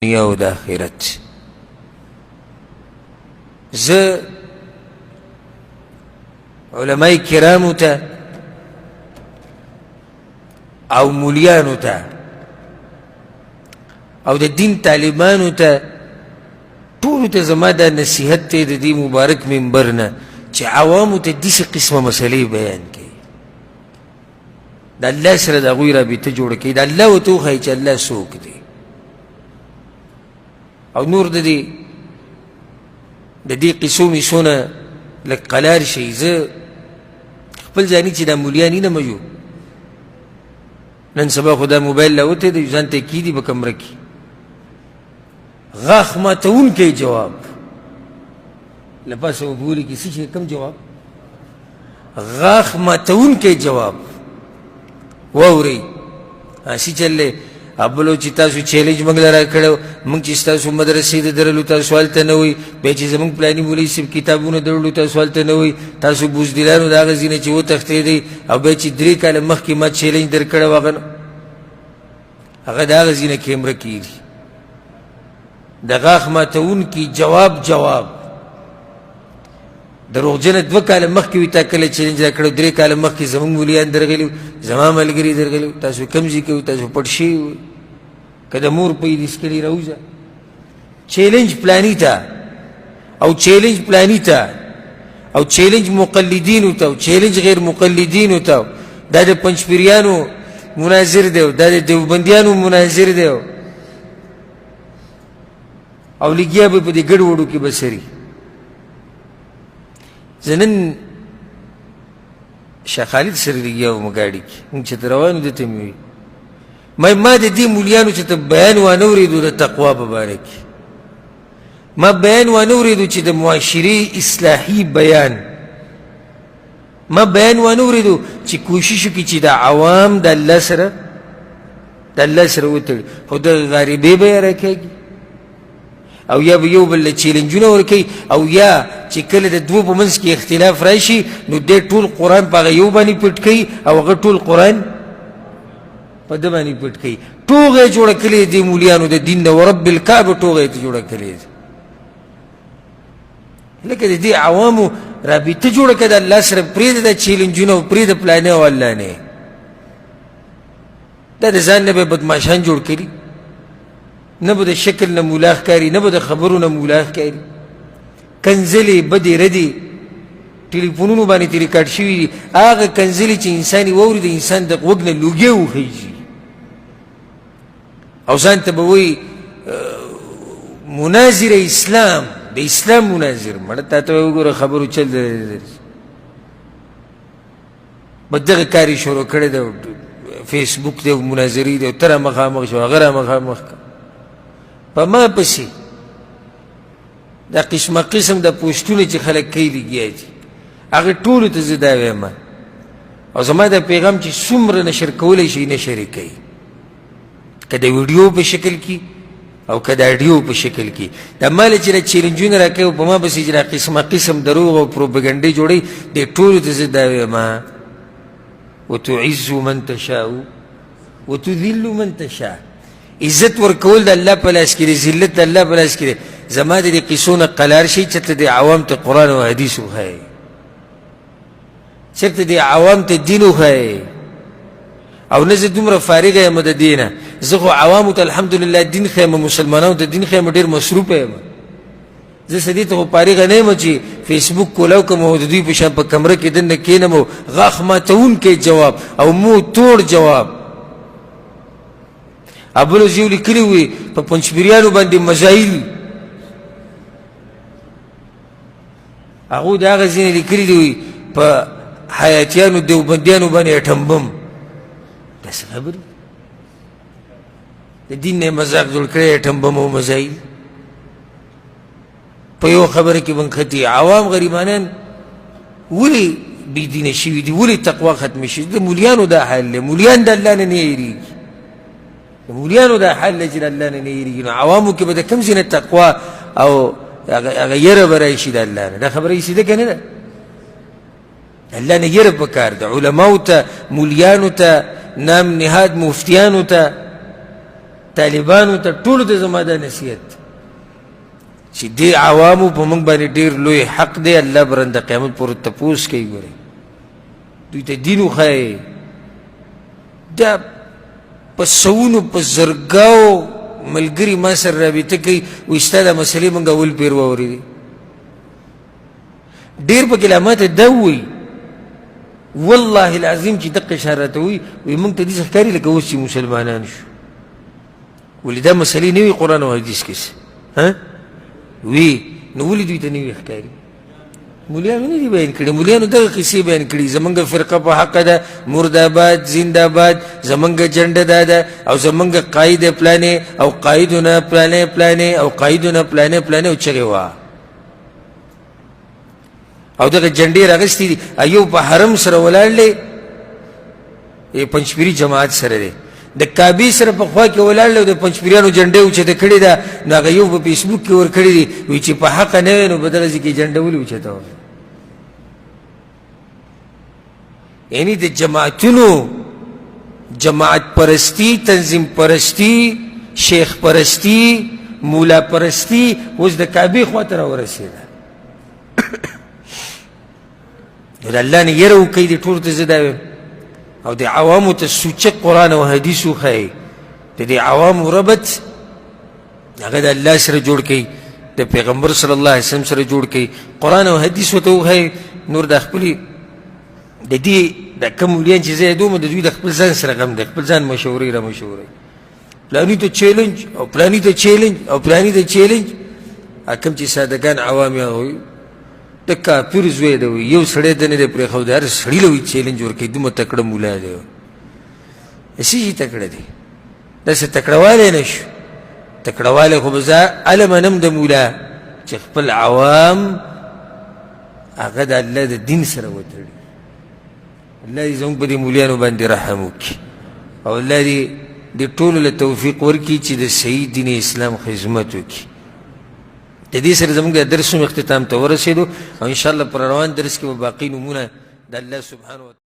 دنیا او د آخرت. زه علماء کرامو ته او مولیانو ته او د دین طالبانو ته ټولو ته زما دا نصیحت دی د دې مبارک منبر نه چې عوامو ته داسې قسمه مسلې بیان کړي، د الله سره د هغوی رابطه جوړه کړي، د الله ورته وښایي چې الله څوک دی. او نور د دې قصو میسونه لږ قلار شي. زه خپل ځاني چې دا مولیان نه مجو نن سبا خو دا موبایل راوتی دی ځان ته کیدي په کمره کې غاښ ماتونکی جواب له پاسه وګوري کې څه شي کوم جواب غاښ ماتونکی جواب واورئ هسې چللی ابلو چې تاسو چیلنج موږ له راکړی موږ چې ستاسو مدرسې ته درلو تاسو هلته نه وئ بیا چې زموږ پلاني مولوي صاحب کتابونه درلو تاسو هلته نه وئ تاسو بوزدلانو د هغه ځای نه چې وتښتېدئ او بیا چې 3 کاله مخکې ما چیلنج در کړی و هغه د هغه ځای نه کیمره کېږي د غاښ ماتونکي جواب دروغجنه 2 کاله مخکې وي تا کله چیلنج را کړی 3 کاله مخکې زموږ مولیان درغلي زما ملګري درغلي تاسو کوم ځای کې وئ تاسو پټ شوي وئ که د مور په ایدیس کلي راوځه چیلنج پلاني ته او چیلنج پلاني ته او چیلنج مقلدینو ته او چیلنج غیر مقلدینو ته دا د پنجپیریانو مناظر دی دا د دیوبندیانو مناظر دی او لګیا به په دې ګډوډو کې به سري. زه نن شاه خالد سره لګیا وم ګاډي کې موږ چې ته روان وو دته مې وي ما د دې مولیانو چې ته بیان وانه اورېدو د تقوا په باره کې ما بیان وانه اورېدو چې د معاشرې اصلاحي بیان ما بیان وانه اورېدو چې کوشش وکړي چې د عوام د الله سره وتړي خو د غریبۍ به یې راکېږي او یا به یو بل له چیلنجونه ورکوي او یا چې کله د دوو په منځ کې اختلاف راشي نو دی ټول قرآن په هغه یو باندې پټ کوي او هغه ټول قرآن په ده باندې پټ کوي. ټوغه یې جوړه کړې دې مولیانو د دین د ورب الکعبه ټوغه یې جوړه کړې ده لکه د دې عوامو رابطه جوړه کړه د الله سره پرېږده دا چیلنجونه او پرېږده پلانې او الله نه دا د ځان نه به بدماشان جوړ کړي نه به د شکل نه مولا ښکاري نه به د خبرو نه مولا ښکاري کنځلې بدې ردې ټلیفونونو باندې ترې ریکارډ شوي دي هغه کنځلې چې انسان یې واوري د انسان د غوږ نه لوګې وخیږي او ځان ته به وایي مناظر اسلام د اسلام مناظر مړه تا ته وګوره خبرو چل به دغه کار یې شروع کړی دی فیسبوک دی مناظرې دی ته را مخامخ شو هغه را مخامخ په ما پسې دا قسم د پوسټونه چې خلک کوي لګیا دي هغه ټولو ته زه دا وایم او زما دا پیغام چې څومره نشر کولی شي نشر یې کوي که د ویډیو په شکل کې او که د اډیو په شکل کې دا ماله چې دا چیلنجونه را کوي په ما پسې چې دا قسم دروغ او پروپاګنډې جوړوي دې ټولو ته زه دا وایم وتعز من تشاء وتذل من تشاء عزت ورکول د الله په لاس کې دی ذلت د الله په لاس کې دی زما د دې قصو نه قلار شي چېرته د عوام ته قرآن او حدیث وښایي چېرته د عوام ته دین وښایي او نه زه دومره فارغه یم د دې نه زه خو عوامو ته الحمدلله دین ښیم مسلمانانو ته دین ښیم ډېر مصروفه یم زه سدې ته خو فارغه نه یم چې فیسبوک کولاو کوم او د دوی په شان په کمره کې دننه کښېنم او غاښ ماتونکی جواب او مو توړ جواب ابلوز یو لیکلي وي په پنجپیریانو باندې مزایل هغوی د هغه ځینې لیکلي دي په حیاتیانو دیوبندیانو باندې اټم بم داسې خبرې د دین نه یې مذاق جوړ کړی اټم بم او مزایل په یو خبره کې بنښتي عوام غریبانان ولې بېدینه شوي دي ولې تقوا ختمه شوي د مولیانو دا حال دی مولیان د الله نه یېرېږي د مولیانو دا حال دی چې د الله نه یېرېږي نو عوامو کې به د کوم ځای نه تقوا او هغه یره به راشي د الله نه دا خبره یې سیده که نه ده الله نه یره پکار ده علماو ته مولیانو ته نام نهاد مفتیانو ته طالبانو ته ټولو ته زما دا نصیحت چې دې عوامو په موږ باندې ډېر لوی حق دی. الله به د قیامت پورې تپوس کوي. ګورئ دوی ته دین وښایئ. دا په سوونو په زرګاو ملګري ما سره رابطه کوي وایي ستا دا مسلې موږ اول پیر واورېدې. ډېر پکې لا ماته دا ووایي والله العظیم چې دقه شان راته وایي موږ ته داسې ښکاري لکه اوس چې مسلمانان شو. ولې دا مسلې نه وي قرآن او حدیث کې وي نو ولې دوی ته نه وي ښکاري؟ مولیانو نه دي بیان کړي. مولیانو دغه قصې بیان کړي زمونږ فرقه په حقه ده، مرداباد زنده‌باد، زمونږ جنډه دا ده او زمونږ قاید پلانې او قایدونه پلانې او قایدونه پلانې او چغې وه او دغه جنډې راغستې دي. ایو په حرم سره ولاړ دی پنجپیري جماعت سره دی د کعبې سره په خوا کې ولاړ دی او د پنجپیریانو جنډې اوچته کړې ده. نو هغه یو په فیسبوک کې ورکړې دي وایي چې په حقه نه وی نو په دغه ځای کې جنډه ولې اوچته وه. یعنې د جماعتونو جماعت پرستی، تنظیم پرستی، شیخ پرستی، مولا پرستی اوس د کعبې خوا ته راورسېده. نو د الله نه یره وکئ. دې ټولو ته زه دا وایم او د عوامو ته سوچه قرآن او حدیث وښایئ. د دې عوامو ربط هغه د الله سره جوړ کړئ، د پیغمبر صلی الله علیه وسلم سره جوړ کړئ. قرآن او حدیث ورته وښایئ. نور د خپلې د دې د کوم مولیان چې زه یادوم د دوی د خپل ځان سره غم دی، خپل ځان مشورې را مشورې پلاني ته چیلنج او پلاني ته چیلنج او پلاني ته چیلنج. کوم چې سادهګان عوام یې د کافر زوی دی یو سړی ته نه دی پرېښودی هر سړي له وایي چیلنج ورکوي دومره تکړه مولا دی. څه شي تکړه دی؟ داسې تکړهوالی نه شو. تکړهوالی خو به زه هله منم د مولا چې خپل عوام هغه د الله د دین سره وتړي. الله دې زموږ په دې مولیانو باندې رحم وکړي او الله دې ټولو له توفیق ورکړي چې د صحیح دین اسلام خدمت وکړي. د دې سره زموږ د درس اختتام ته ورسېدو او انشاءالله پر روان درس کې به باقي نمونه د الله سبحانه